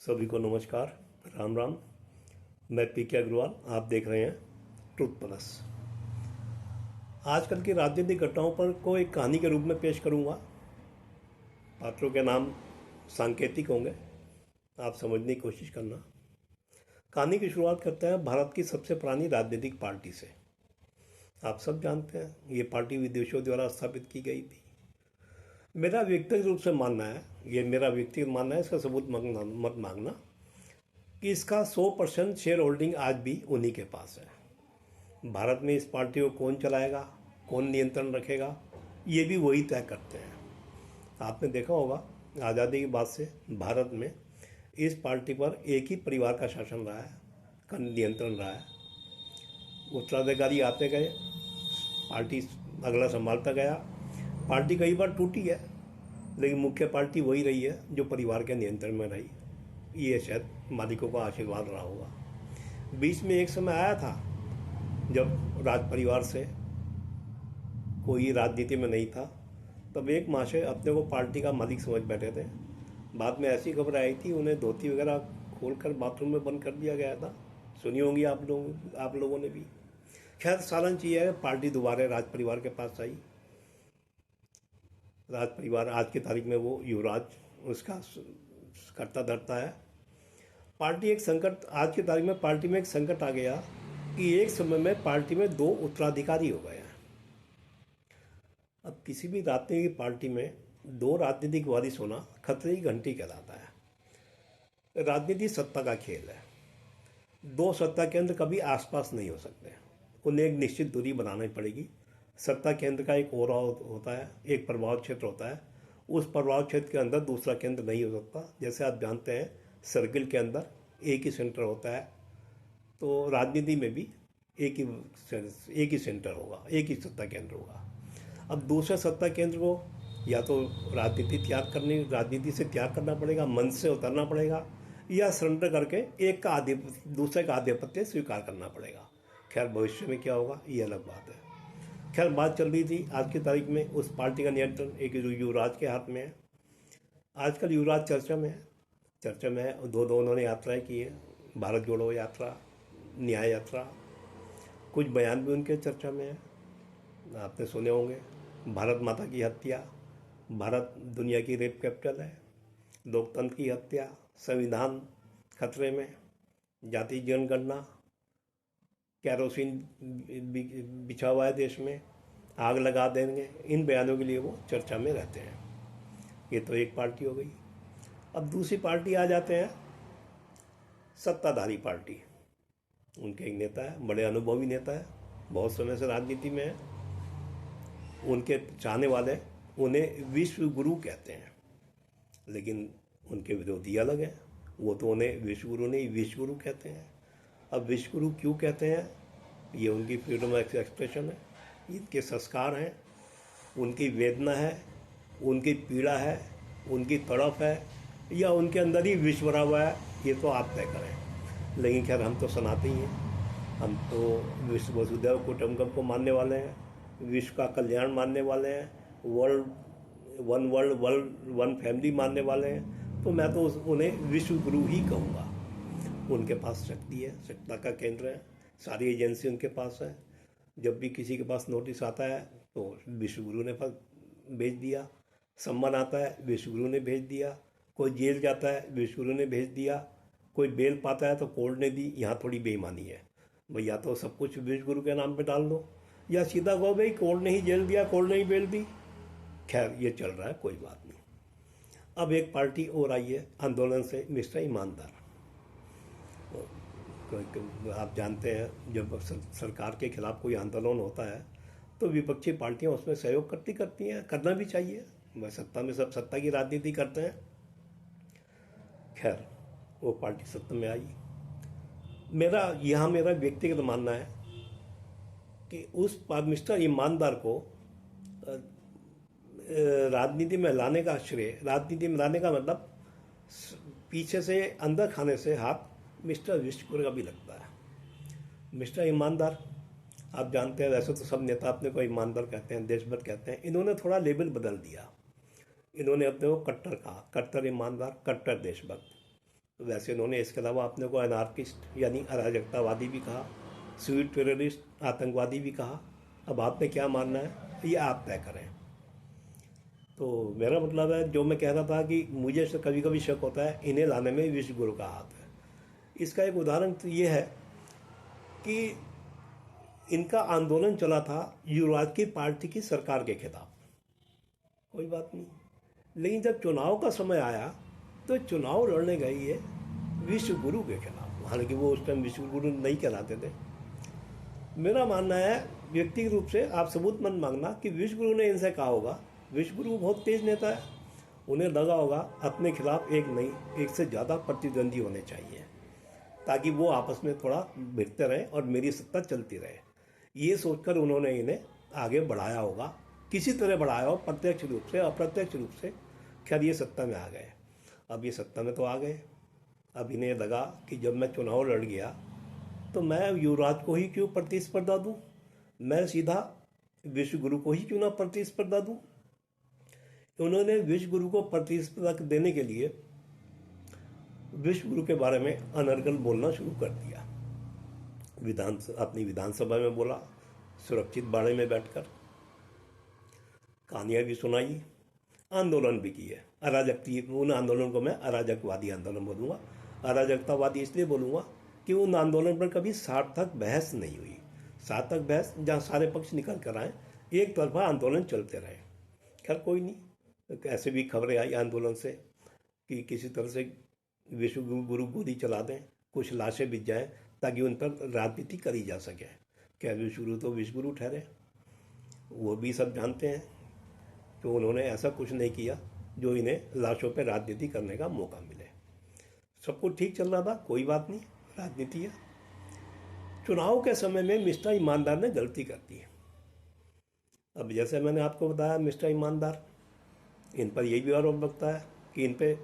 सभी को नमस्कार। राम राम। मैं पीके अग्रवाल, आप देख रहे हैं ट्रुथ प्लस। आजकल की राजनीतिक घटनाओं पर को एक कहानी के रूप में पेश करूंगा। पात्रों के नाम सांकेतिक होंगे, आप समझने की कोशिश करना। कहानी की शुरुआत करते हैं भारत की सबसे पुरानी राजनीतिक पार्टी से। आप सब जानते हैं ये पार्टी विदेशियों द्वारा स्थापित की गई थी। मेरा व्यक्तिगत रूप से मानना है, ये मेरा व्यक्तिगत मानना है, इसका सबूत मत मांगना, कि इसका 100% शेयर होल्डिंग आज भी उन्हीं के पास है। भारत में इस पार्टी को कौन चलाएगा, कौन नियंत्रण रखेगा, ये भी वही तय करते हैं। आपने देखा होगा आज़ादी के बाद से भारत में इस पार्टी पर एक ही परिवार का शासन रहा है, का नियंत्रण रहा है। उत्तराधिकारी आते गए, पार्टी अगला संभालता गया। पार्टी कई बार टूटी है, लेकिन मुख्य पार्टी वही रही है जो परिवार के नियंत्रण में रही। ये शायद मालिकों का आशीर्वाद रहा होगा। बीच में एक समय आया था जब राज परिवार से कोई राजनीति में नहीं था, तब एक महाशय अपने को पार्टी का मालिक समझ बैठे थे। बाद में ऐसी खबर आई थी उन्हें धोती वगैरह खोलकर बाथरूम में बंद कर दिया गया था। सुनी होंगी आप लोगों ने भी। खैर, सारांश ये है, पार्टी दोबारा राज परिवार के पास आई। राज परिवार आज की तारीख में वो युवराज उसका करता धरता है। पार्टी एक संकट, आज की तारीख में पार्टी में एक संकट आ गया कि एक समय में पार्टी में 2 उत्तराधिकारी हो गए हैं। अब किसी भी राजनीतिक पार्टी में 2 राजनीतिक वारिस होना खतरे की घंटी कहलाता है। राजनीति सत्ता का खेल है। 2 सत्ता केंद्र कभी आसपास नहीं हो सकते, उन्हें एक निश्चित दूरी बनानी पड़ेगी। सत्ता केंद्र का एक ओरा होता है, एक प्रभाव क्षेत्र होता है। उस प्रभाव क्षेत्र के अंदर दूसरा केंद्र नहीं हो सकता। जैसे आप जानते हैं सर्किल के अंदर एक ही सेंटर होता है, तो राजनीति में भी एक ही सेंटर होगा, एक ही सत्ता केंद्र होगा। अब दूसरे सत्ता केंद्र को या तो राजनीति से त्याग करना पड़ेगा, मन से उतरना पड़ेगा, या सरेंडर करके दूसरे का आधिपत्य स्वीकार करना पड़ेगा। खैर, भविष्य में क्या होगा ये अलग बात है। खैर, बात चल रही थी आज की तारीख में उस पार्टी का नियंत्रण एक युवराज के हाथ में है। आजकल युवराज चर्चा में है। दो उन्होंने यात्राएं की है, भारत जोड़ो यात्रा, न्याय यात्रा। कुछ बयान भी उनके चर्चा में है, आपने सुने होंगे। भारत माता की हत्या, भारत दुनिया की रेप कैपिटल है, लोकतंत्र की हत्या, संविधान खतरे में, जाति जनगणना, कैरोसिन बिछा हुआ है देश में, आग लगा देंगे। इन बयानों के लिए वो चर्चा में रहते हैं। ये तो एक पार्टी हो गई। अब दूसरी पार्टी आ जाते हैं, सत्ताधारी पार्टी। उनके एक नेता है, बड़े अनुभवी नेता है, बहुत समय से राजनीति में है। उनके चाहने वाले उन्हें विश्व गुरु कहते हैं, लेकिन उनके विरोधी अलग हैं। वो तो उन्हें विश्व गुरु नहीं, विश्व गुरु कहते हैं। अब विश्व गुरु क्यों कहते हैं, ये उनकी फ्रीडम ऑफ एक्सप्रेशन है, इनके संस्कार हैं, उनकी वेदना है, उनकी पीड़ा है, उनकी तड़प है, या उनके अंदर ही विश्व भरा हुआ है, ये तो आप तय करें। लेकिन खैर, हम तो सनातनी हैं, हम तो विश्व वसुधैव कुटुंबकम को मानने वाले हैं, विश्व का कल्याण मानने वाले हैं, वर्ल्ड वन फैमिली मानने वाले हैं। तो मैं तो उन्हें विश्व गुरु ही कहूँगा। उनके पास शक्ति है, सत्ता का केंद्र है, सारी एजेंसी उनके पास है। जब भी किसी के पास नोटिस आता है तो विश्व गुरु ने भेज दिया, सम्मान आता है विश्व गुरु ने भेज दिया, कोई जेल जाता है विश्व गुरु ने भेज दिया, कोई बेल पाता है तो कोर्ट ने दी। यहाँ थोड़ी बेईमानी है भाई, या तो सब कुछ विश्व गुरु के नाम पे डाल दो, या सीधा कहो भाई कोर्ट ने ही जेल दिया, कोर्ट ने ही बेल दी। खैर, ये चल रहा है, कोई बात नहीं। अब एक पार्टी और आई है आंदोलन से, मिस्टर ईमानदार। आप जानते हैं जब सरकार के खिलाफ कोई आंदोलन होता है तो विपक्षी पार्टियां उसमें सहयोग करती हैं, करना भी चाहिए। वह सत्ता में सब सत्ता की राजनीति करते हैं। खैर, वो पार्टी सत्ता में आई। मेरा व्यक्तिगत मानना है कि उस मिस्टर ईमानदार को राजनीति में लाने का श्रेय, राजनीति में लाने का मतलब पीछे से अंदर खाने से हाथ मिस्टर विश्वकुमार का भी लगता है। मिस्टर ईमानदार, आप जानते हैं, वैसे तो सब नेता अपने को ईमानदार कहते हैं, देशभक्त कहते हैं। इन्होंने थोड़ा लेबल बदल दिया। इन्होंने अपने को कट्टर कहा, कट्टर ईमानदार, कट्टर देशभक्त। वैसे उन्होंने इसके अलावा अपने को अनार्किस्ट यानी अराजकतावादी भी कहा, स्वीट टेररिस्ट आतंकवादी भी कहा। अब आपने क्या मानना है ये आप तय करें। तो मेरा मतलब है, जो मैं कह रहा था कि मुझे कभी कभी शक होता है इन्हें लाने में विश्व गुरु का हाथ है। इसका एक उदाहरण तो ये है कि इनका आंदोलन चला था युवराज की पार्टी की सरकार के खिलाफ, कोई बात नहीं, लेकिन जब चुनाव का समय आया तो चुनाव लड़ने गए ये विश्व गुरु के खिलाफ, हालांकि वो उस टाइम विश्व गुरु नहीं कहलाते थे। मेरा मानना है व्यक्तिगत रूप से, आप सबूत मत मांगना कि विश्व गुरु ने इनसे कहा होगा। विश्व गुरु बहुत तेज नेता है, उन्हें लगा होगा अपने खिलाफ एक नहीं एक से ज़्यादा प्रतिद्वंदी होने चाहिए ताकि वो आपस में थोड़ा भिड़ते रहें और मेरी सत्ता चलती रहे। ये सोचकर उन्होंने इन्हें आगे बढ़ाया होगा, किसी तरह बढ़ाया हो, प्रत्यक्ष रूप से अप्रत्यक्ष रूप से। खैर ये सत्ता में आ गए। अब ये सत्ता में तो आ गए, अब इन्हें लगा कि जब मैं चुनाव लड़ गया तो मैं युवराज को ही क्यों प्रतिस्पर्धा दूँ, मैं सीधा विश्व गुरु को ही क्यों ना प्रतिस्पर्धा दूँ। उन्होंने विश्व गुरु को प्रतिस्पर्धा देने के लिए विश्व गुरु के बारे में अनर्गल बोलना शुरू कर दिया। अपनी विधानसभा में बोला, सुरक्षित बाड़े में बैठकर कहानियाँ भी सुनाई, आंदोलन भी किए। उन आंदोलन को मैं अराजकवादी आंदोलन बोलूँगा। अराजकतावादी इसलिए बोलूँगा कि उन आंदोलन पर कभी सार्थक बहस नहीं हुई। सार्थक बहस जहाँ सारे पक्ष निकल कर आए, एक तरफा आंदोलन चलते रहे। खैर कोई नहीं, ऐसे भी खबरें आई आंदोलन से कि किसी तरह से विश्व गुरु गोली चला दें, कुछ लाशें बिछ जाएं ताकि उन पर राजनीति करी जा सके। क्या विश्व गुरु तो विश्व गुरु ठहरे, वो भी सब जानते हैं। तो उन्होंने ऐसा कुछ नहीं किया जो इन्हें लाशों पर राजनीति करने का मौका मिले। सब कुछ ठीक चल रहा था, कोई बात नहीं, राजनीति है। चुनाव के समय में मिस्टर ईमानदार ने गलती कर दी। अब जैसे मैंने आपको बताया, मिस्टर ईमानदार, इन पर यही भी आरोप लगता है कि इन पे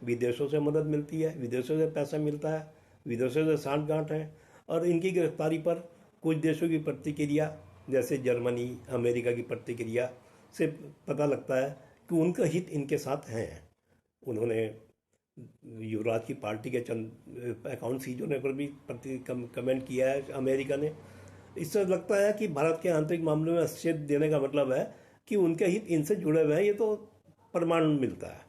विदेशों से मदद मिलती है, विदेशों से पैसा मिलता है, विदेशों से सांठगांठ है। और इनकी गिरफ्तारी पर कुछ देशों की प्रतिक्रिया, जैसे जर्मनी, अमेरिका की प्रतिक्रिया से पता लगता है कि उनका हित इनके साथ हैं। उन्होंने युवराज की पार्टी के चंद अकाउंट सीज होने पर भी कमेंट किया है अमेरिका ने। इससे लगता है कि भारत के आंतरिक मामलों में हस्तक्षेप देने का मतलब है कि उनके हित इनसे जुड़े हुए हैं, ये तो प्रमाण मिलता है।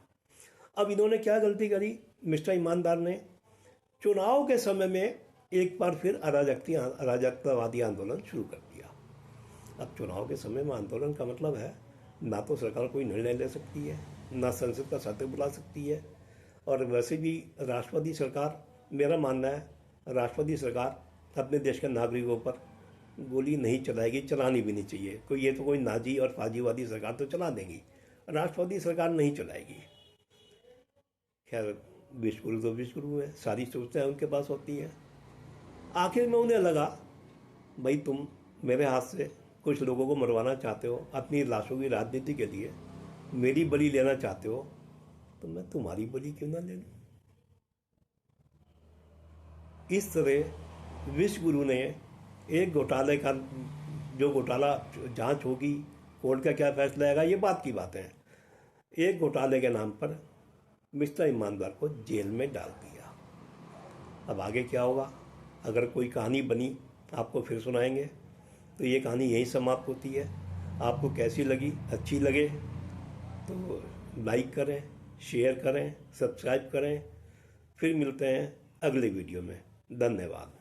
अब इन्होंने क्या गलती करी मिस्टर ईमानदार ने, चुनाव के समय में एक बार फिर अराजकतावादी आंदोलन शुरू कर दिया। अब चुनाव के समय में आंदोलन का मतलब है ना तो सरकार कोई निर्णय ले सकती है, ना संसद का सत्र बुला सकती है, और वैसे भी राष्ट्रवादी सरकार, मेरा मानना है राष्ट्रवादी सरकार अपने देश के नागरिकों पर गोली नहीं चलाएगी, चलानी भी नहीं चाहिए। कोई ये तो कोई नाजी और फाजीवादी सरकार तो चला देगी, राष्ट्रवादी सरकार नहीं चलाएगी। खैर विश्व गुरु तो विश्व गुरु है, सारी सोचतें उनके पास होती हैं। आखिर में उन्हें लगा भाई तुम मेरे हाथ से कुछ लोगों को मरवाना चाहते हो, अपनी लाशों की राजनीति के लिए मेरी बलि लेना चाहते हो, तो मैं तुम्हारी बलि क्यों ना ले लूं। इस तरह विश्व गुरु ने एक घोटाले का, जो घोटाला जांच होगी, कोर्ट का क्या फैसला आएगा ये बात की बात है, एक घोटाले के नाम पर मिस्टर ईमानदार को जेल में डाल दिया। अब आगे क्या होगा, अगर कोई कहानी बनी आपको फिर सुनाएंगे। तो ये कहानी यहीं समाप्त होती है। आपको कैसी लगी, अच्छी लगे तो लाइक करें, शेयर करें, सब्सक्राइब करें। फिर मिलते हैं अगले वीडियो में। धन्यवाद।